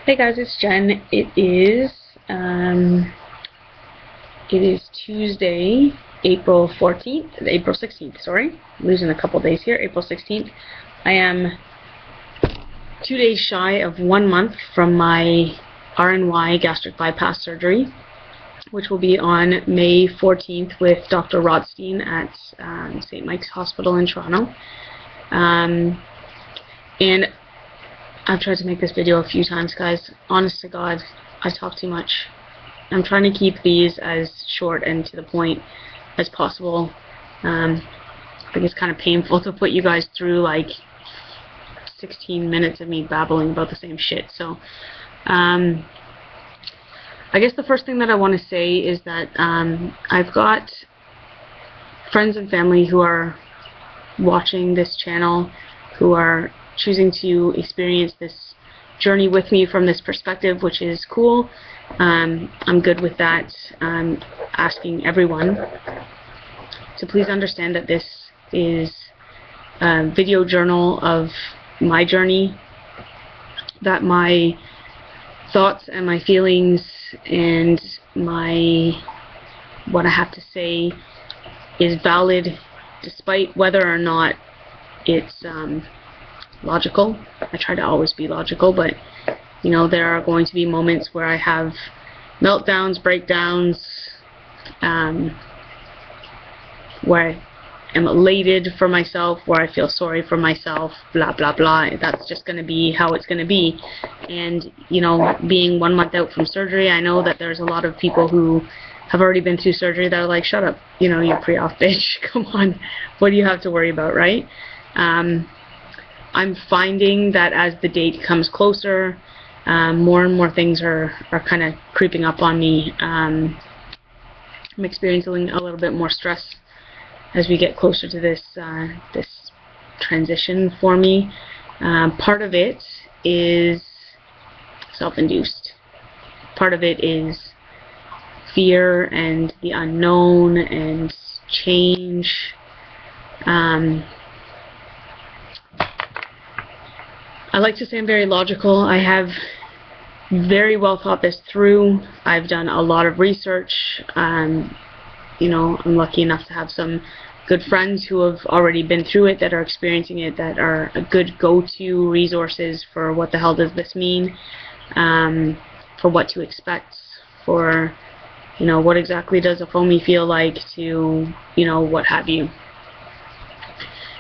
Hey guys, it's Jen. It is Tuesday, April 16th, sorry. I'm losing a couple days here. April 16th. I am 2 days shy of 1 month from my Roux-en-y gastric bypass surgery, which will be on May 14th with Dr. Rothstein at St. Mike's Hospital in Toronto. And I've tried to make this video a few times, guys. Honest to God, I talk too much. I'm trying to keep these as short and to the point as possible. I think it's kind of painful to put you guys through like 16 minutes of me babbling about the same shit. So, I guess the first thing that I want to say is that I've got friends and family who are watching this channel, who are choosing to experience this journey with me from this perspective, which is cool. I'm good with that. I'm asking everyone to please understand that this is a video journal of my journey, that my thoughts and my feelings and what I have to say is valid despite whether or not it's logical. I try to always be logical, but you know, there are going to be moments where I have meltdowns, breakdowns, where I am elated for myself, where I feel sorry for myself, blah blah blah. That's just going to be how it's going to be. And you know, being 1 month out from surgery, I know that there's a lot of people who have already been through surgery that are like, shut up, you know, you pre-op bitch, come on, what do you have to worry about, right? I'm finding that as the date comes closer, more and more things are kind of creeping up on me. I'm experiencing a little bit more stress as we get closer to this transition for me. Part of it is self-induced. Part of it is fear and the unknown and change. I like to say I'm very logical. I have very well thought this through. I've done a lot of research. You know, I'm lucky enough to have some good friends who have already been through it, that are experiencing it, that are a good go-to resources for what the hell does this mean, for what to expect, for, you know, what exactly does a foamy feel like, to, you know, what have you.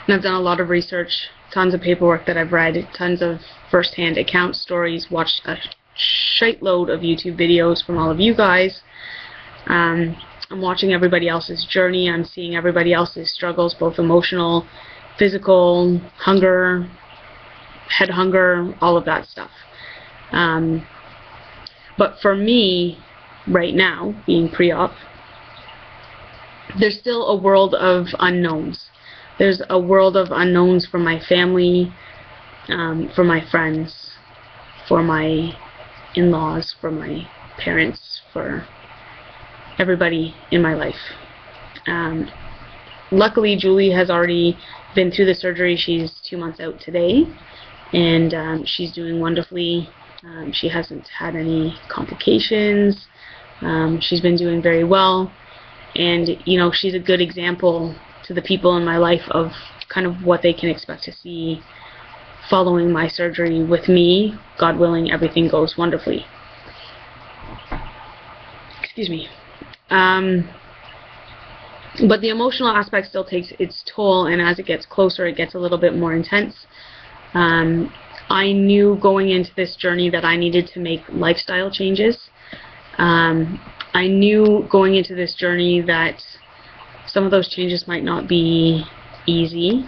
And I've done a lot of research, tons of paperwork that I've read, tons of first-hand account stories, watched a shitload of YouTube videos from all of you guys. I'm watching everybody else's journey. I'm seeing everybody else's struggles, both emotional, physical, hunger, head hunger, all of that stuff. But for me, right now, being pre-op, there's still a world of unknowns. There's a world of unknowns for my family, for my friends, for my in-laws, for my parents, for everybody in my life. Luckily, Julie has already been through the surgery. She's 2 months out today, and she's doing wonderfully. She hasn't had any complications. She's been doing very well, and you know, she's a good example to the people in my life of kind of what they can expect to see following my surgery with me. God willing, everything goes wonderfully. Excuse me. But the emotional aspect still takes its toll, and as it gets closer, it gets a little bit more intense. I knew going into this journey that I needed to make lifestyle changes. I knew going into this journey that some of those changes might not be easy.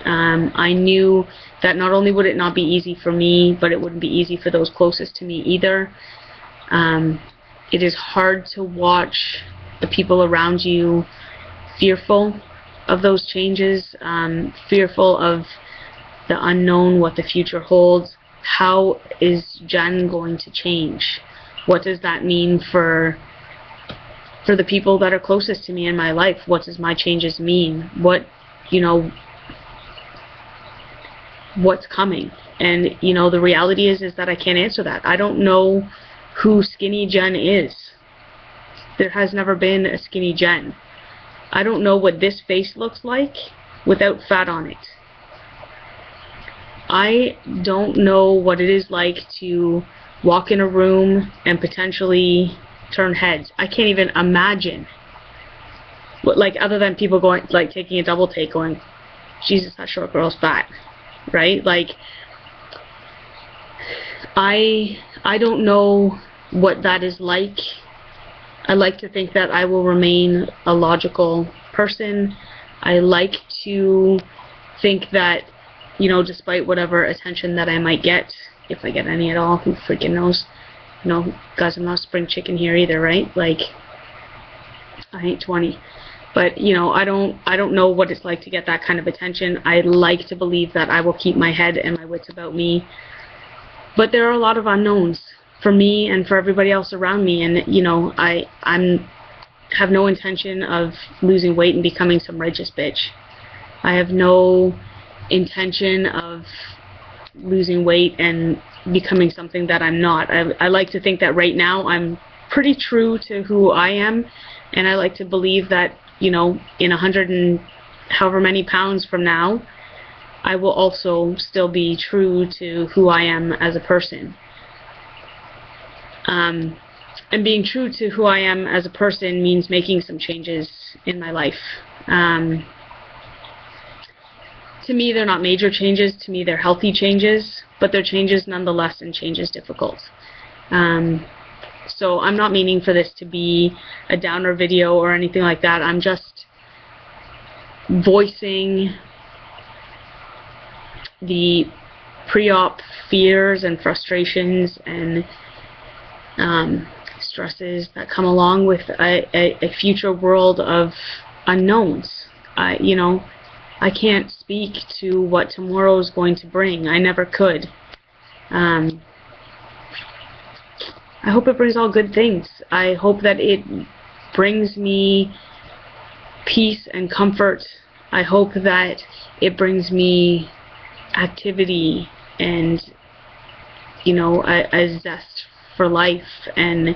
I knew that not only would it not be easy for me, but it wouldn't be easy for those closest to me either. It is hard to watch the people around you fearful of those changes, fearful of the unknown, what the future holds. How is Jen going to change? What does that mean for the people that are closest to me in my life? What does my changes mean? What, you know, what's coming. And, you know, the reality is that I can't answer that. I don't know who Skinny Jen is. There has never been a Skinny Jen. I don't know what this face looks like without fat on it. I don't know what it is like to walk in a room and potentially turn heads. I can't even imagine what, like, other than people going, like, taking a double take going, Jesus, that short girl's fat, right? Like, I don't know what that is like. I like to think that I will remain a logical person. I like to think that, you know, despite whatever attention that I might get, if I get any at all, who freaking knows? You know, guys, I'm not a spring chicken here either, right? Like, I ain't 20. But, you know, I don't know what it's like to get that kind of attention. I like to believe that I will keep my head and my wits about me. But there are a lot of unknowns for me and for everybody else around me. And, you know, I have no intention of losing weight and becoming some righteous bitch. I have no intention of losing weight and becoming something that I'm not. I like to think that right now I'm pretty true to who I am, and I like to believe that, you know, in 100 and however many pounds from now, I will also still be true to who I am as a person. And being true to who I am as a person means making some changes in my life. To me, they're not major changes. To me, they're healthy changes, but they're changes nonetheless, and change is difficult. So I'm not meaning for this to be a downer video or anything like that. I'm just voicing the pre-op fears and frustrations and stresses that come along with a future world of unknowns. You know, I can't speak to what tomorrow is going to bring. I never could. I hope it brings all good things. I hope that it brings me peace and comfort. I hope that it brings me activity and, you know, a zest for life, and,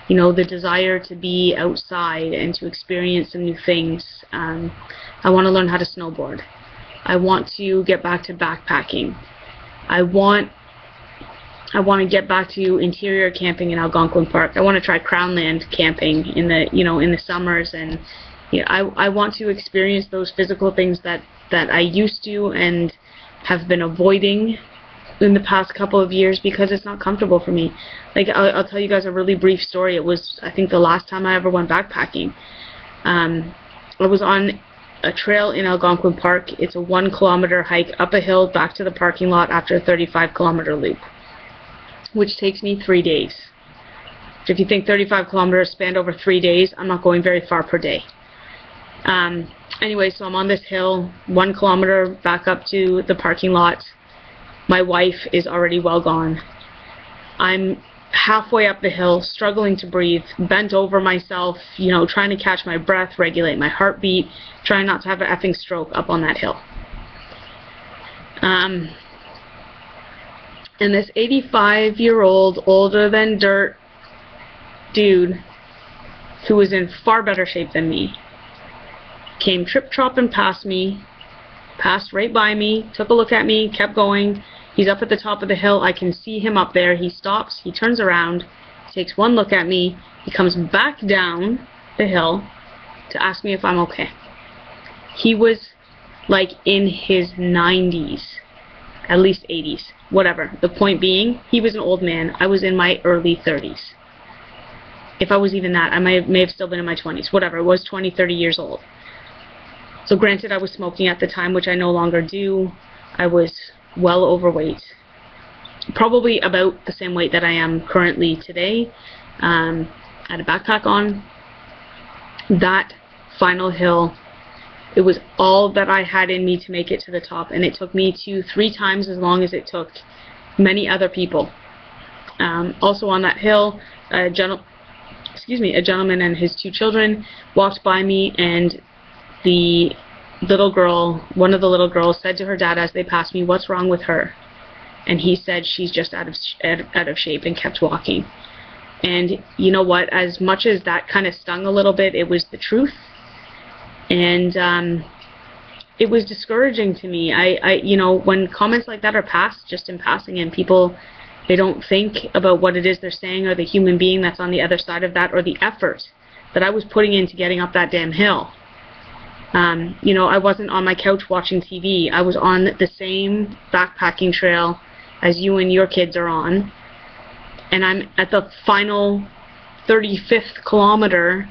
you know, the desire to be outside and to experience some new things. I want to learn how to snowboard. I want to get back to backpacking. I want to get back to interior camping in Algonquin Park. I want to try Crownland camping in the, you know, in the summers, and, you know, I want to experience those physical things that I used to and have been avoiding in the past couple of years because it's not comfortable for me. Like, I'll tell you guys a really brief story. It was, I think, the last time I ever went backpacking. I was on a trail in Algonquin Park. It's a 1 kilometer hike up a hill back to the parking lot after a 35-kilometer loop, which takes me 3 days. So if you think 35 kilometers spanned over 3 days, I'm not going very far per day. Anyway, so I'm on this hill, 1 kilometer back up to the parking lot. My wife is already well gone. I'm halfway up the hill, struggling to breathe, bent over myself, you know, trying to catch my breath, regulate my heartbeat, trying not to have an effing stroke up on that hill. And this 85-year-old, older than dirt dude who was in far better shape than me came trip-tropping past me, passed right by me, took a look at me, kept going. He's up at the top of the hill. I can see him up there. He stops, he turns around, takes one look at me, he comes back down the hill to ask me if I'm okay. He was like in his 90s, at least 80s, whatever. The point being, he was an old man. I was in my early 30s. If I was even that, I may have still been in my 20s, whatever. I was 20, 30 years old. So granted, I was smoking at the time, which I no longer do. I was well overweight. Probably about the same weight that I am currently today. I had a backpack on. That final hill, it was all that I had in me to make it to the top, and it took me to 3 times as long as it took many other people. Also on that hill, a gentleman and his 2 children walked by me, and the one of the little girls said to her dad as they passed me, "What's wrong with her?" And he said, "She's just out of shape," and kept walking. And you know what? As much as that kind of stung a little bit, it was the truth. And it was discouraging to me. You know, when comments like that are passed just in passing, and people, they don't think about what it is they're saying, or the human being that's on the other side of that, or the effort that I was putting into getting up that damn hill. You know, I wasn't on my couch watching TV. I was on the same backpacking trail as you and your kids are on. And I'm at the final 35th kilometer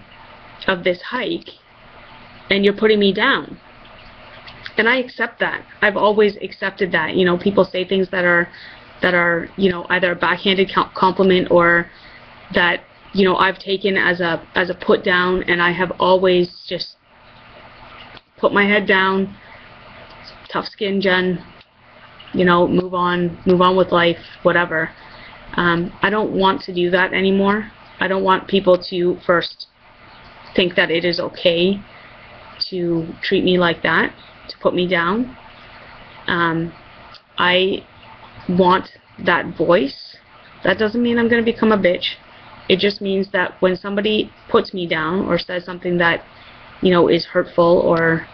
of this hike, and you're putting me down. And I accept that. I've always accepted that. You know, people say things that are, you know, either a backhanded compliment, or that, you know, I've taken as a put down, and I have always just put my head down, tough skin, Jen, you know, move on with life, whatever. I don't want to do that anymore. I don't want people to first think that it is okay to treat me like that, to put me down. I want that voice. That doesn't mean I'm going to become a bitch. It just means that when somebody puts me down or says something that, you know, is hurtful or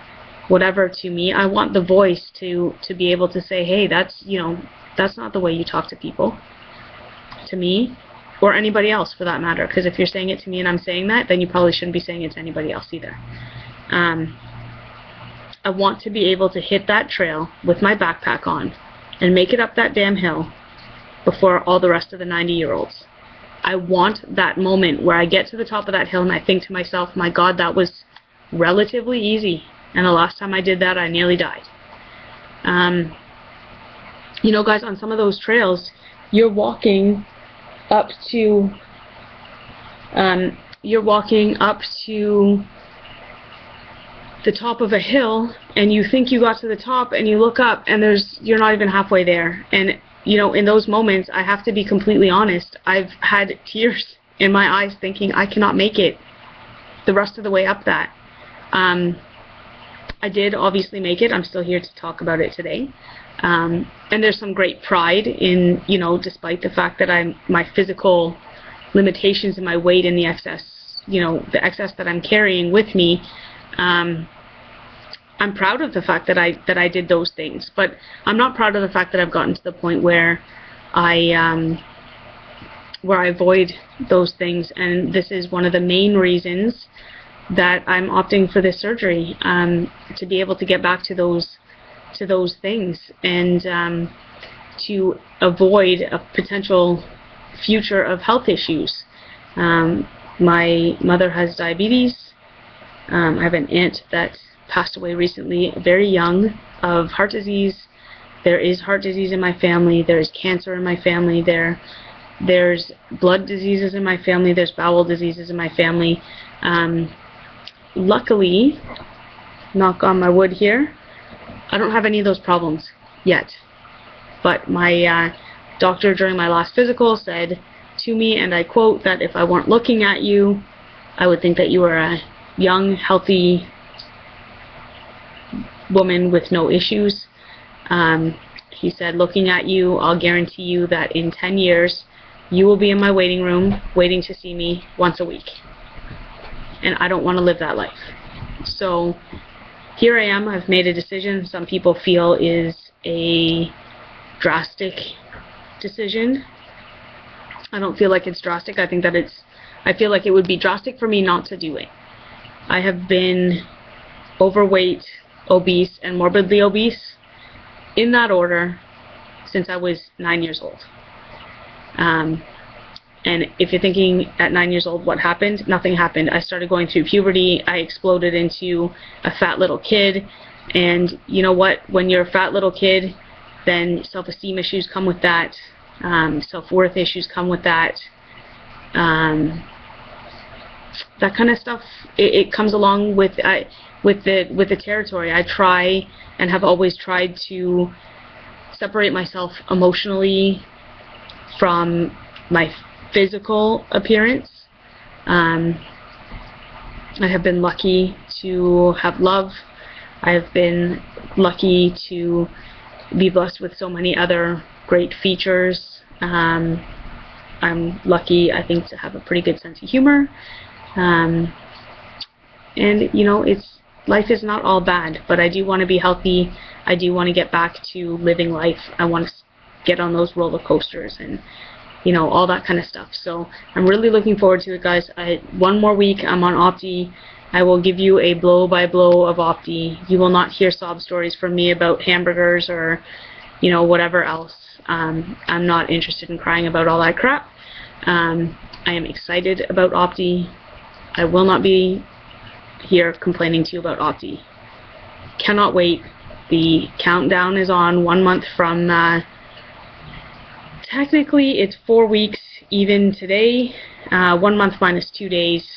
whatever to me, I want the voice to be able to say, hey, that's, you know, that's not the way you talk to people, to me, or anybody else for that matter. Because if you're saying it to me and I'm saying that, then you probably shouldn't be saying it to anybody else either. I want to be able to hit that trail with my backpack on and make it up that damn hill before all the rest of the 90-year-olds. I want that moment where I get to the top of that hill and I think to myself, my God, that was relatively easy. And the last time I did that, I nearly died. You know, guys, on some of those trails, you're walking up to the top of a hill, and you think you got to the top, and you look up, and you're not even halfway there. And you know, in those moments, I have to be completely honest, I've had tears in my eyes thinking I cannot make it the rest of the way up that. I did obviously make it. I'm still here to talk about it today. And there's some great pride in, you know, despite the fact that my physical limitations and my weight and the excess, you know, the excess that I'm carrying with me, I'm proud of the fact that I did those things. But I'm not proud of the fact that I've gotten to the point where I avoid those things. And this is one of the main reasons that I'm opting for this surgery, to be able to get back to those things, and to avoid a potential future of health issues. My mother has diabetes. I have an aunt that passed away recently, very young, of heart disease. There is heart disease in my family. There is cancer in my family. There's blood diseases in my family. There's bowel diseases in my family. Luckily, knock on my wood here, I don't have any of those problems yet. But my doctor during my last physical said to me, and I quote, that if I weren't looking at you, I would think that you were a young, healthy woman with no issues. He said, looking at you, I'll guarantee you that in 10 years, you will be in my waiting room waiting to see me once a week. And I don't want to live that life. So here I am. I've made a decision some people feel is a drastic decision. I don't feel like it's drastic. I feel like it would be drastic for me not to do it. I have been overweight, obese, and morbidly obese, in that order, since I was 9 years old. And if you're thinking at 9 years old what happened, nothing happened. I started going through puberty. I exploded into a fat little kid. And you know what? When you're a fat little kid, then self-esteem issues come with that. Self-worth issues come with that. That kind of stuff, it comes along with the territory. I try and have always tried to separate myself emotionally from my physical appearance. I have been lucky to have love I've been lucky to be blessed with so many other great features. I'm lucky, I think, to have a pretty good sense of humor. And you know, life is not all bad, but I do want to be healthy. I do want to get back to living life. I want to get on those roller coasters and, you know, all that kind of stuff. So I'm really looking forward to it, guys. One more week, I'm on Opti. I will give you a blow-by-blow of Opti. You will not hear sob stories from me about hamburgers or, you know, whatever else. I'm not interested in crying about all that crap. I am excited about Opti. I will not be here complaining to you about Opti. Cannot wait. The countdown is on 1 month from, technically it's 4 weeks even today. 1 month minus 2 days.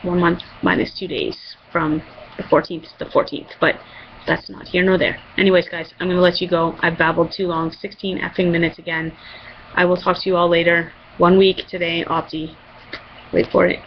1 month minus 2 days from the 14th to the 14th, but that's not here nor there. Anyways, guys, I'm going to let you go. I've babbled too long. 16 effing minutes again. I will talk to you all later. 1 week today, Opti. Wait for it.